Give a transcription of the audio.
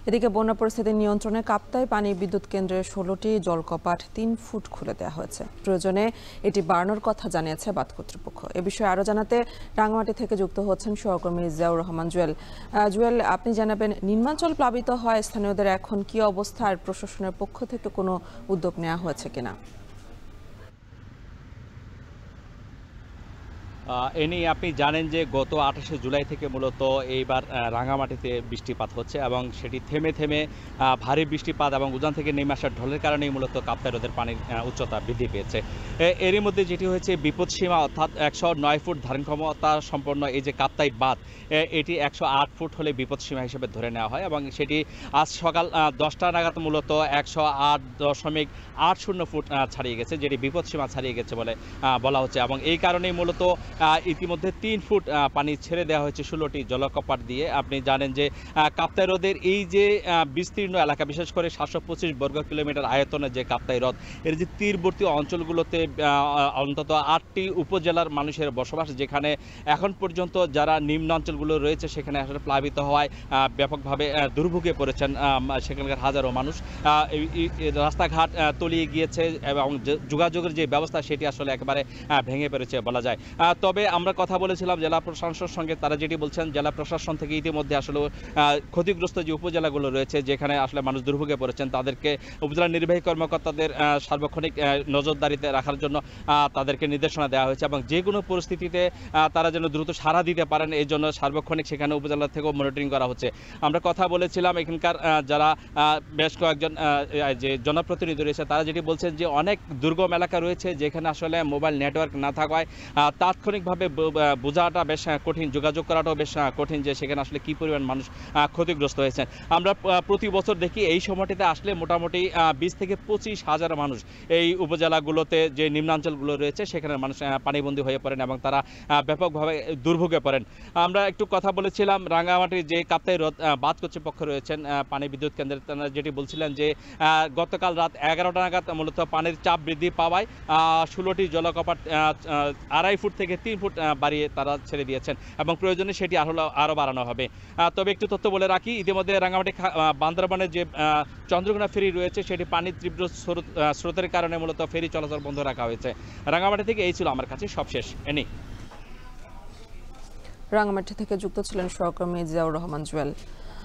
এদিকে বন্যা পরিস্থিতি নিয়ন্ত্রণে কাপ্তাই পানি বিদ্যুৎ কেন্দ্রের 16টি জলকপাট 3 ফুট খুলে দেওয়া হয়েছে। প্রয়োজনে এটি বাড়ানোর কথা জানিয়েছে বাঁধ কর্তৃপক্ষ। এ বিষয়ে আরো জানাতে রাঙ্গামাটি থেকে যুক্ত হচ্ছেন সহকর্মী জিয়াউর রহমান জুয়েল। জুয়েল, আপনি জানাবেন নিম্নাঞ্চল প্লাবিত হয় স্থানীয়দের এখন কি অবস্থা, আর প্রশাসনের পক্ষ থেকে কোনো উদ্যোগ নেওয়া হয়েছে কিনা? এ নিয়ে আপনি জানেন যে গত 28শে জুলাই থেকে মূলত এইবার রাঙামাটিতে বৃষ্টিপাত হচ্ছে এবং সেটি থেমে থেমে ভারী বৃষ্টিপাত এবং উজান থেকে নেমে আসার ঢলের কারণেই মূলত কাপ্তাই হ্রদের পানির উচ্চতা বৃদ্ধি পেয়েছে। এরই মধ্যে যেটি হয়েছে বিপদসীমা, অর্থাৎ 109 ফুট ধারণ ক্ষমতা সম্পন্ন এই যে কাপ্তাই বাঁধ, এটি 108 ফুট হলে বিপদসীমা হিসেবে ধরে নেওয়া হয় এবং সেটি আজ সকাল 10টা নাগাদ মূলত 108.80 ফুট ছাড়িয়ে গেছে, যেটি বিপদসীমা ছাড়িয়ে গেছে বলে বলা হচ্ছে। এবং এই কারণেই মূলত ইতিমধ্যে 3 ফুট পানি ছেড়ে দেওয়া হয়েছে 16টি জলকপাট দিয়ে। আপনি জানেন যে কাপ্তাই হ্রদের এই যে বিস্তীর্ণ এলাকা, বিশেষ করে 725 বর্গ কিলোমিটার আয়তনের যে কাপ্তাই হ্রদ, এর যে তীরবর্তী অঞ্চলগুলোতে অন্তত 8টি উপজেলার মানুষের বসবাস, যেখানে এখন পর্যন্ত যারা নিম্ন অঞ্চলগুলো রয়েছে সেখানে আসলে প্লাবিত হওয়ায় ব্যাপকভাবে দুর্ভোগে পড়েছেন সেখানকার হাজারো মানুষ। রাস্তাঘাট তলিয়ে গিয়েছে এবং যোগাযোগের যে ব্যবস্থা সেটি আসলে একেবারে ভেঙে পড়েছে বলা যায়। তবে আমরা কথা বলেছিলাম জেলা প্রশাসনের সঙ্গে, তারা যেটি বলছেন জেলা প্রশাসন থেকে ইতিমধ্যে আসলে ক্ষতিগ্রস্ত যে উপজেলাগুলো রয়েছে যেখানে আসলে মানুষ দুর্ভোগে পড়েছেন তাদেরকে উপজেলা নির্বাহী কর্মকর্তাদের সার্বক্ষণিক নজরদারিতে রাখার জন্য তাদেরকে নির্দেশনা দেওয়া হয়েছে এবং যে কোনো পরিস্থিতিতে তারা যেন দ্রুত সাড়া দিতে পারেন এই জন্য সার্বক্ষণিক সেখানে উপজেলা থেকেও মনিটরিং করা হচ্ছে। আমরা কথা বলেছিলাম এখানকার যারা বেশ কয়েকজন যে জনপ্রতিনিধি রয়েছে তারা যেটি বলছেন যে অনেক দুর্গম এলাকা রয়েছে যেখানে আসলে মোবাইল নেটওয়ার্ক না থাকায় তাৎক্ষণিকভাবে বোঝাটা বেশ কঠিন, যোগাযোগ করাটাও বেশ কঠিন যে সেখানে আসলে কী পরিমাণ মানুষ ক্ষতিগ্রস্ত হয়েছেন। আমরা প্রতি বছর দেখি এই সময়টিতে আসলে মোটামুটি 20 থেকে 25 হাজার মানুষ এই উপজেলাগুলোতে যে নিম্নাঞ্চলগুলো রয়েছে সেখানে মানুষ পানিবন্দী হয়ে পড়েন এবং তারা ব্যাপকভাবে দুর্ভোগে পড়েন। আমরা একটু কথা বলেছিলাম রাঙ্গামাটির যে কাপ্তাই হ্রদ বাঁধ কর্তৃপক্ষ রয়েছেন পানি বিদ্যুৎ কেন্দ্রের, তারা যেটি বলছিলেন যে গতকাল রাত 11টা নাগাদ মূলত পানির চাপ বৃদ্ধি পাওয়ায় 16টি জলকপাট 2.5 ফুট থেকে 3 ফুট বাড়িয়ে তারা ছেড়ে দিয়েছেন এবং প্রয়োজনে সেটি আরও বাড়ানো হবে। তবে একটু তথ্য বলে রাখি, ইতিমধ্যে রাঙ্গামাটি বান্দরবানের যে চন্দ্রকোনা ফেরি রয়েছে সেটি পানির তীব্র স্রোতের কারণে মূলত ফেরি চলাচল বন্ধ রাখা হয়েছে। রাঙ্গামাটি থেকে এই ছিল আমার কাছে সবশেষ। এনি রাঙ্গামাটি থেকে যুক্ত ছিলেন সহকর্মী জিয়াউর রহমান জুয়েল।